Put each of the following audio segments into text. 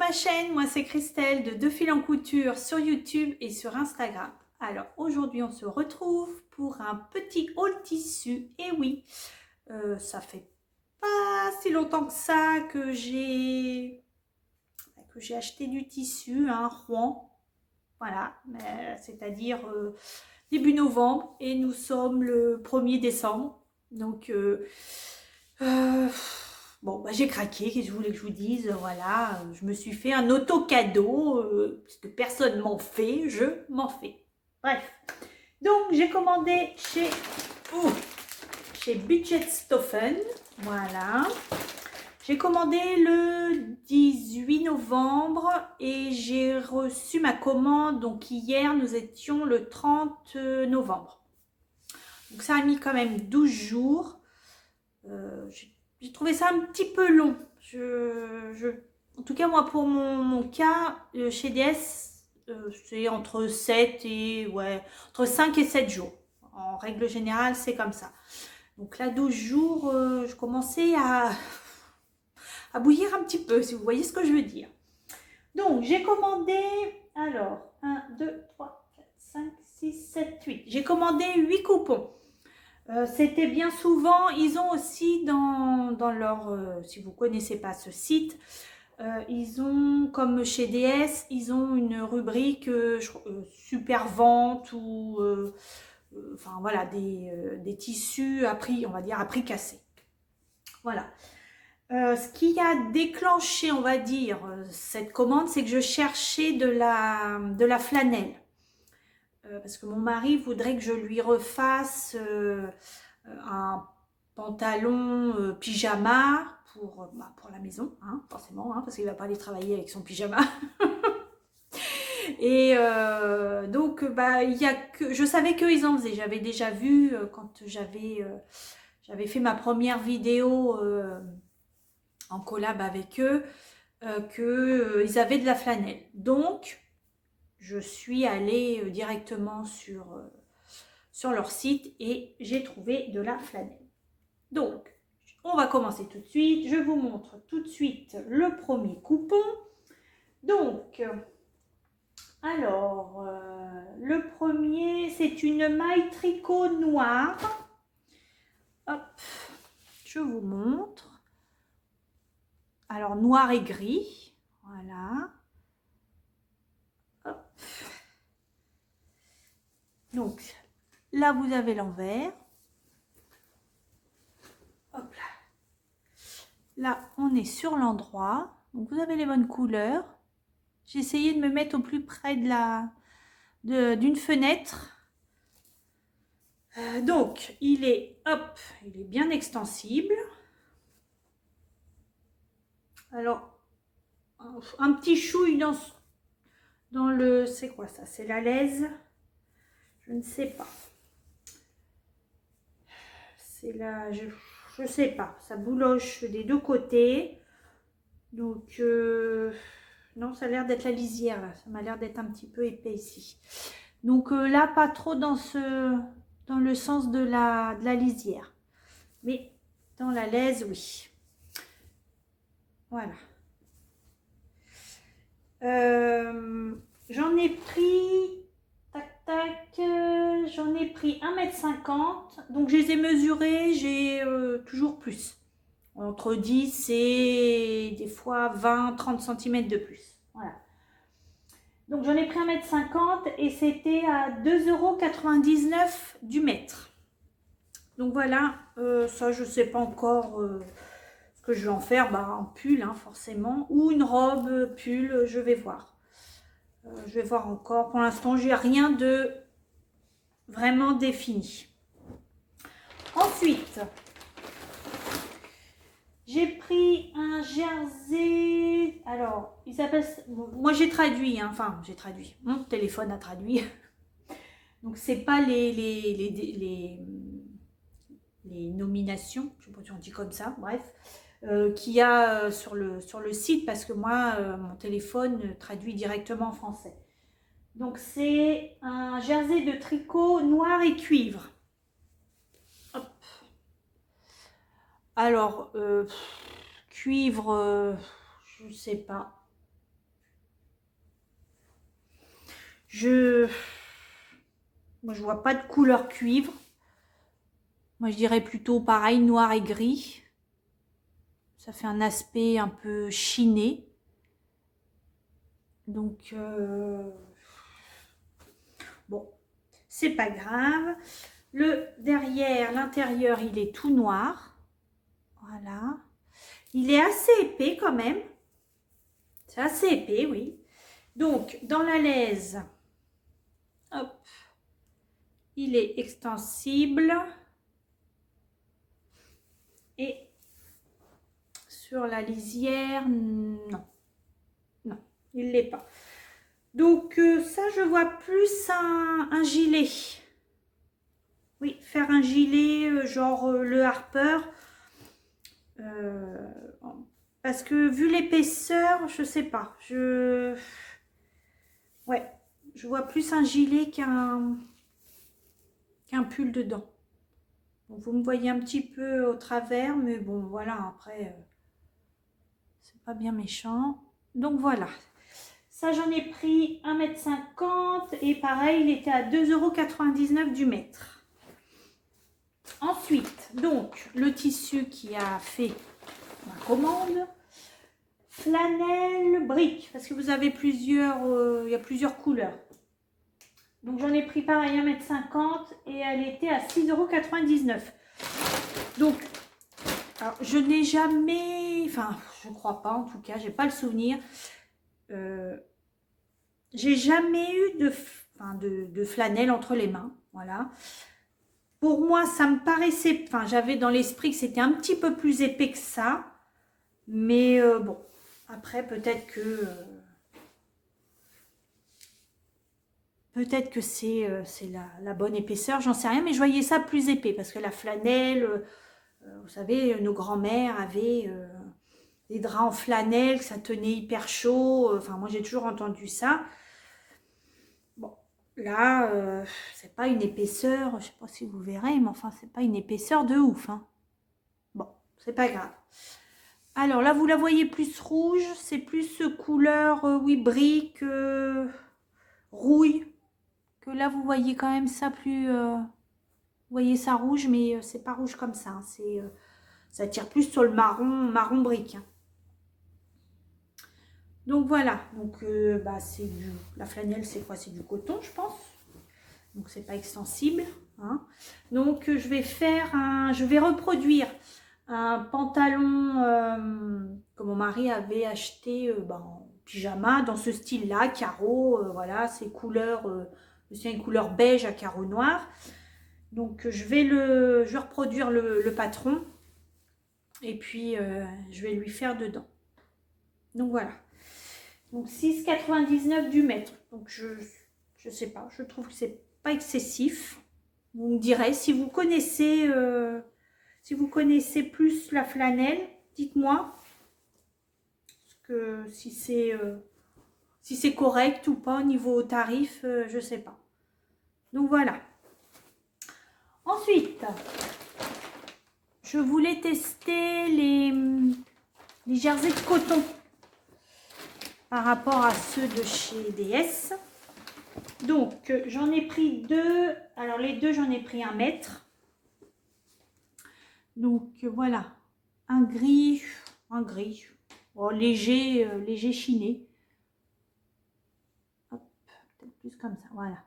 ma chaîne, moi c'est Christelle de Deux Fils en Couture sur YouTube et sur Instagram. Alors aujourd'hui on se retrouve pour un petit haul tissu. Et oui, ça fait pas si longtemps que ça que j'ai acheté du tissu à Rouen. Voilà, c'est-à-dire début novembre et nous sommes le 1er décembre. Donc euh, bon, bah, j'ai craqué, qu'est-ce que je voulais que je vous dise, voilà, je me suis fait un auto-cadeau, parce que personne m'en fait, je m'en fais. Bref, donc j'ai commandé chez Budgetstoffen, voilà. J'ai commandé le 18 novembre et j'ai reçu ma commande, donc hier nous étions le 30 novembre. Donc ça a mis quand même 12 jours. J'ai trouvé ça un petit peu long. En tout cas, moi, pour mon cas, chez DS, c'est entre 7 et, ouais, entre 5 et 7 jours. En règle générale, c'est comme ça. Donc là, 12 jours, je commençais à bouillir un petit peu, si vous voyez ce que je veux dire. Donc, j'ai commandé, alors, 1, 2, 3, 4, 5, 6, 7, 8. J'ai commandé 8 coupons. C'était bien souvent, ils ont aussi dans leur, si vous ne connaissez pas ce site, ils ont, comme chez DS, ils ont une rubrique super vente ou, enfin voilà, des tissus à prix, on va dire, à prix cassé. Voilà. Ce qui a déclenché, on va dire, cette commande, c'est que je cherchais de la flanelle. Parce que mon mari voudrait que je lui refasse un pantalon pyjama pour la maison, hein, forcément, hein, parce qu'il ne va pas aller travailler avec son pyjama. Et donc, je savais qu'ils en faisaient. J'avais déjà vu quand j'avais fait ma première vidéo en collab avec eux, qu'ils avaient de la flanelle. Donc, je suis allée directement sur leur site et j'ai trouvé de la flanelle. Donc, on va commencer tout de suite. Je vous montre tout de suite le premier coupon. Donc, alors, le premier, c'est une maille tricot noire. Hop, je vous montre. Alors, noir et gris. Voilà. Hop. Donc, là, vous avez l'envers. Hop là. Là, on est sur l'endroit. Donc, vous avez les bonnes couleurs. J'ai essayé de me mettre au plus près d'une fenêtre. Donc, il est bien extensible. Alors, un petit chouille dans le... C'est quoi ça? C'est la laise? Je ne sais pas. C'est la... Je sais pas. Ça bouloche des deux côtés. Donc, non, ça a l'air d'être la lisière, là. Ça m'a l'air d'être un petit peu épais ici. Donc là, pas trop dans le sens de la lisière. Mais dans la laise, oui. Voilà. J'en ai pris, tac, tac, j'en ai pris 1,50 m. Donc, je les ai mesurés, j'ai toujours plus. Entre 10 et des fois 20-30 cm de plus. Voilà. Donc, j'en ai pris 1,50 m et c'était à 2,99 € du mètre. Donc, voilà, ça, je ne sais pas encore ce que je vais en faire. Bah, un pull, hein, forcément, ou une robe, pull, je vais voir. Je vais voir encore. Pour l'instant, j'ai rien de vraiment défini. Ensuite, j'ai pris un jersey. Alors, il s'appelle... Moi, j'ai traduit. Hein, enfin, j'ai traduit. Mon téléphone a traduit. Donc, c'est pas les nominations. Je ne sais pas si on dit comme ça. Bref. Qu'il y a sur le site. Parce que moi, mon téléphone traduit directement en français. Donc, c'est un jersey de tricot noir et cuivre. Hop. Alors, cuivre, je ne sais pas. Moi, je vois pas de couleur cuivre. Moi, je dirais plutôt pareil, noir et gris. Ça fait un aspect un peu chiné. Donc, bon, c'est pas grave. Derrière, l'intérieur, il est tout noir. Voilà. Il est assez épais quand même. C'est assez épais, oui. Donc, dans la laise, hop, il est extensible. Et sur la lisière, non. Non, il ne l'est pas. Donc, ça, je vois plus un gilet. Oui, faire un gilet, genre le Harper. Parce que vu l'épaisseur, je sais pas. Ouais, je vois plus un gilet qu'un pull dedans. Donc, vous me voyez un petit peu au travers, mais bon, voilà, après, c'est pas bien méchant. Donc, voilà. Ça, j'en ai pris 1,50 m et pareil, il était à 2,99 € du mètre. Ensuite, donc, le tissu qui a fait ma commande. Flanelle brique, parce que vous avez plusieurs, il y a plusieurs couleurs. Donc, j'en ai pris pareil 1,50 m et elle était à 6,99 €. Donc, alors, je n'ai jamais, enfin, je crois pas en tout cas, j'ai pas le souvenir. J'ai jamais eu de flanelle entre les mains, voilà. Pour moi, ça me paraissait, enfin, j'avais dans l'esprit que c'était un petit peu plus épais que ça, mais bon, après peut-être que c'est la bonne épaisseur, j'en sais rien, mais je voyais ça plus épais parce que la flanelle, vous savez, nos grands-mères avaient des draps en flanelle, que ça tenait hyper chaud. Enfin, moi j'ai toujours entendu ça. Bon, là, c'est pas une épaisseur, je sais pas si vous verrez, mais enfin, c'est pas une épaisseur de ouf, hein. Bon, c'est pas grave. Alors là, vous la voyez plus rouge, c'est plus couleur, oui, brique, rouille. Que là, vous voyez quand même ça plus... vous voyez ça rouge, mais c'est pas rouge comme ça. Hein, ça tire plus sur le marron brique. Hein. Donc voilà, donc bah, la flanelle, c'est quoi? C'est du coton, je pense. Donc c'est pas extensible. Hein. Donc je vais reproduire un pantalon que mon mari avait acheté bah, en pyjama dans ce style-là, carreau, voilà, c'est couleur, c'est une couleur beige à carreaux noirs. Donc je vais reproduire le patron et puis je vais lui faire dedans. Donc voilà. Donc 6,99 € du mètre. Donc je sais pas, je trouve que c'est pas excessif. Vous me direz si vous connaissez plus la flanelle, dites-moi si c'est correct ou pas au niveau tarif, je sais pas. Donc voilà. Ensuite, je voulais tester les jerseys de coton par rapport à ceux de chez DS. Donc, j'en ai pris deux. Alors, les deux, j'en ai pris 1 mètre. Donc, voilà. Un gris. Oh, léger chiné. Hop, peut-être plus comme ça. Voilà.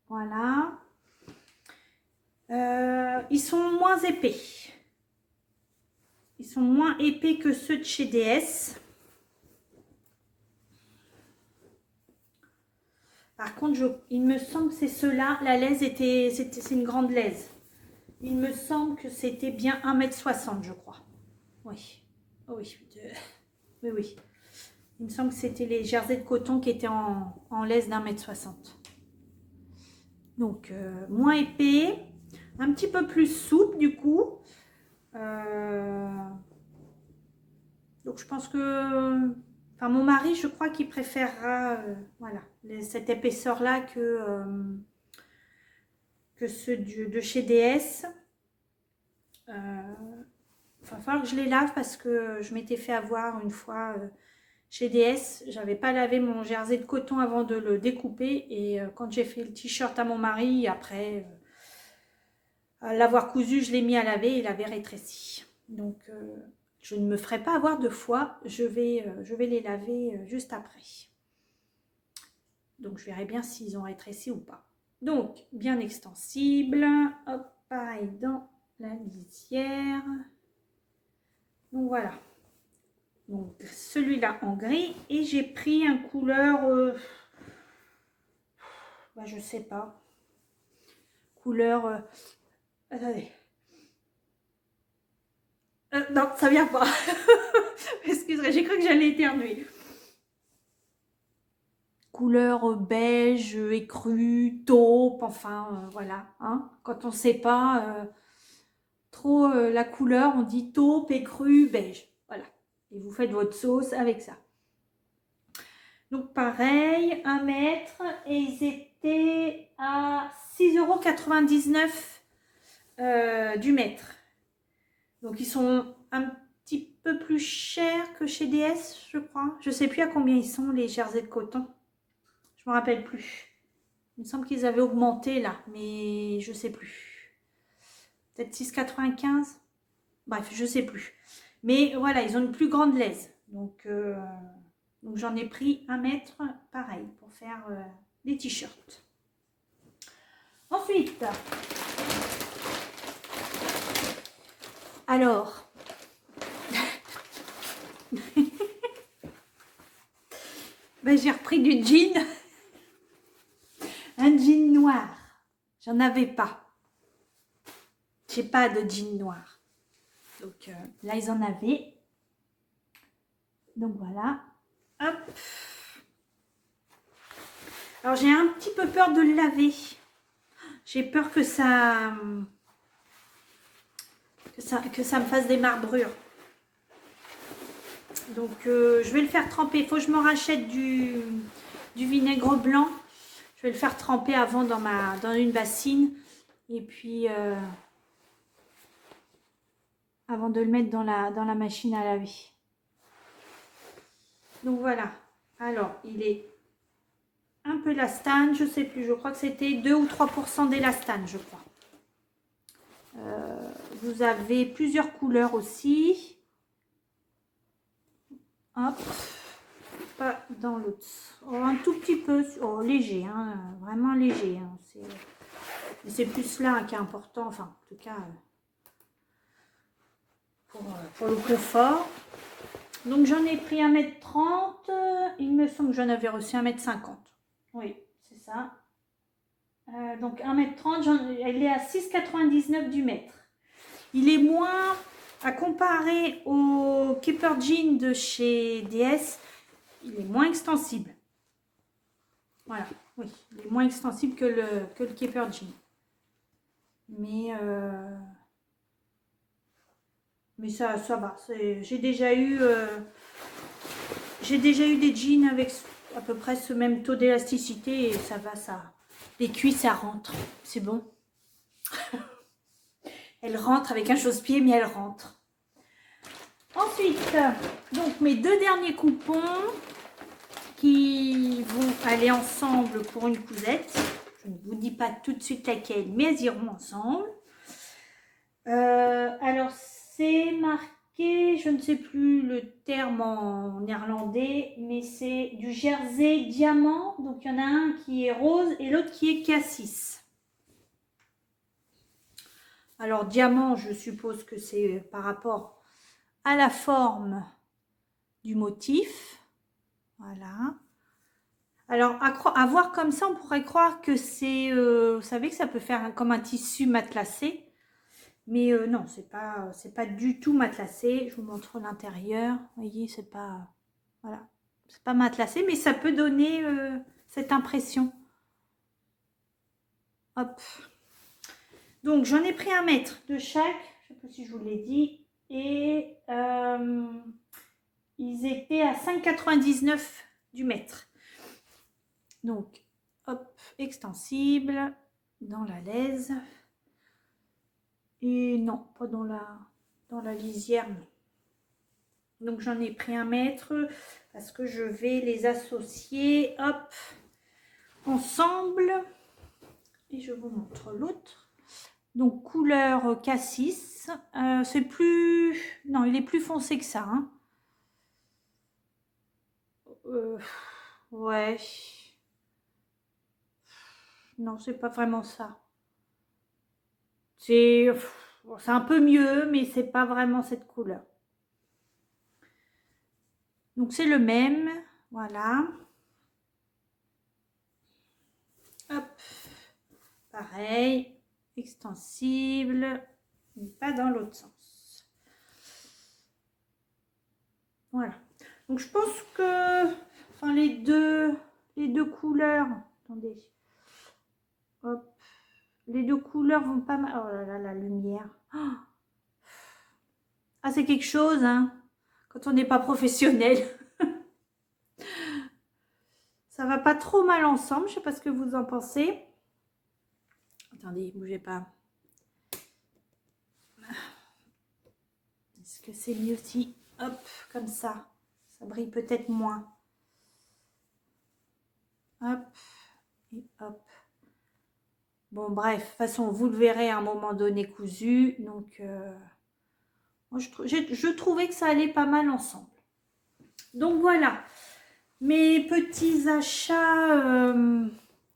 Voilà. Ils sont moins épais. Ils sont moins épais que ceux de chez DS. Par contre, il me semble que c'est ceux-là. La laise c'est une grande laise. Il me semble que c'était bien 1,60 m, je crois. Oui. Oh oui. Oui. Il me semble que c'était les jerseys de coton qui étaient en laise d'1,60 m. Donc, moins épais. Un petit peu plus souple, du coup. Donc, je pense que... Enfin, mon mari, je crois qu'il préférera voilà, cette épaisseur-là que ceux de chez DS. Il va falloir que je les lave parce que je m'étais fait avoir une fois. chez DS, j'avais pas lavé mon jersey de coton avant de le découper. Et quand j'ai fait le t-shirt à mon mari, après l'avoir cousu, je l'ai mis à laver et il avait rétréci. Donc, je ne me ferai pas avoir 2 fois. Je vais les laver juste après. Donc, je verrai bien s'ils ont rétréci ou pas. Donc, bien extensible. Hop, pareil dans la lisière. Donc, voilà. Donc, celui-là en gris. Et j'ai pris un couleur... je sais pas. Couleur... attendez. Non, ça vient pas. Excusez, j'ai cru que j'allais éternuer. Couleur beige, écru, taupe, enfin, voilà. Hein. Quand on ne sait pas trop la couleur, on dit taupe, écru, beige. Voilà. Et vous faites votre sauce avec ça. Donc, pareil, 1 mètre. Et ils étaient à 6,99 € du mètre. Donc, ils sont un petit peu plus chers que chez DS, je crois. Je ne sais plus à combien ils sont, les jerseys de coton. Je ne me rappelle plus. Il me semble qu'ils avaient augmenté là, mais je ne sais plus. Peut-être 6,95 €. Bref, je ne sais plus. Mais voilà, ils ont une plus grande laise. Donc j'en ai pris 1 mètre, pareil, pour faire des t-shirts. Ensuite, alors, j'ai repris du jean. Un jean noir. J'en avais pas. J'ai pas de jean noir. Donc là, ils en avaient. Donc voilà. Hop. Alors j'ai un petit peu peur de le laver. J'ai peur que ça me fasse des marbrures. Donc je vais le faire tremper. Il faut que je me rachète du vinaigre blanc. Je vais le faire tremper avant dans une bassine. Et puis avant de le mettre dans la machine à laver. Donc voilà. Alors il est un peu élastane, je sais plus. Je crois que c'était 2 ou 3% d'élastane, je crois. Vous avez plusieurs couleurs aussi. Hop. Pas dans l'autre. Oh, un tout petit peu. Oh, léger, hein, vraiment léger. Hein. C'est plus là qui est important. Enfin, en tout cas, pour le confort. Donc, j'en ai pris 1,30 m. Il me semble que j'en avais reçu 1,50 m. Oui, c'est ça. Donc, 1,30 m, elle est à 6,99 € du mètre. Il est moins, à comparer au Keeper Jean de chez DS, il est moins extensible. Voilà, oui, il est moins extensible que le Keeper Jean. Mais ça va. J'ai déjà eu des jeans avec à peu près ce même taux d'élasticité et ça va, ça. Les cuisses, ça rentre. C'est bon. Elle rentre avec un chausse-pied, mais elle rentre. Ensuite, donc mes 2 derniers coupons qui vont aller ensemble pour une cousette. Je ne vous dis pas tout de suite laquelle, mais elles iront ensemble. Alors, c'est marqué, je ne sais plus le terme en néerlandais, mais c'est du jersey diamant. Donc, il y en a un qui est rose et l'autre qui est cassis. Alors, diamant, je suppose que c'est par rapport à la forme du motif. Voilà. Alors, à voir comme ça, on pourrait croire que c'est... vous savez que ça peut faire comme un tissu matelassé. Mais non, c'est pas du tout matelassé. Je vous montre l'intérieur. Vous voyez, c'est pas... Voilà. C'est pas matelassé, mais ça peut donner cette impression. Hop. Donc, j'en ai pris 1 mètre de chaque. Je ne sais pas si je vous l'ai dit. Et ils étaient à 5,99 € du mètre. Donc, hop, extensible dans la laise. Et non, pas dans la lisière, non. Donc j'en ai pris 1 mètre parce que je vais les associer, hop, ensemble. Et je vous montre l'autre. Donc couleur cassis. C'est plus... Non, il est plus foncé que ça. Hein. Ouais. Non, c'est pas vraiment ça. C'est un peu mieux, mais c'est pas vraiment cette couleur. Donc c'est le même. Voilà. Hop. Pareil. Extensible. Mais pas dans l'autre sens. Voilà. Donc je pense que... Enfin les deux couleurs... Attendez. Hop. Les deux couleurs vont pas mal. Oh là là, la lumière. Ah, c'est quelque chose, hein, quand on n'est pas professionnel. Ça va pas trop mal ensemble. Je sais pas ce que vous en pensez. Attendez, bougez pas. Est-ce que c'est mieux si, hop, comme ça. Ça brille peut-être moins. Hop. Et hop. Bon, bref, de toute façon, vous le verrez à un moment donné cousu. Donc, moi, je trouvais que ça allait pas mal ensemble. Donc, voilà. Mes petits achats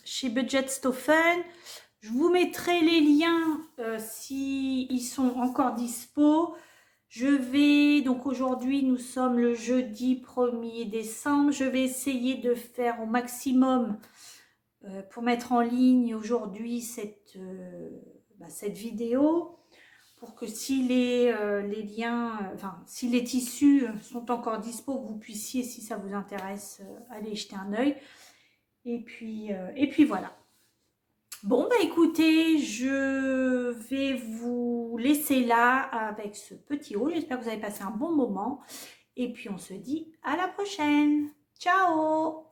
chez Budget Stoffeln. Je vous mettrai les liens s'ils sont encore dispo. Je vais, donc aujourd'hui, nous sommes le jeudi 1er décembre. Je vais essayer de faire au maximum pour mettre en ligne aujourd'hui cette vidéo, pour que si les liens, si les tissus sont encore dispo, vous puissiez, si ça vous intéresse, aller jeter un œil. Et puis voilà. Bon, bah écoutez, je vais vous laisser là avec ce petit haul. J'espère que vous avez passé un bon moment. Et puis on se dit à la prochaine. Ciao!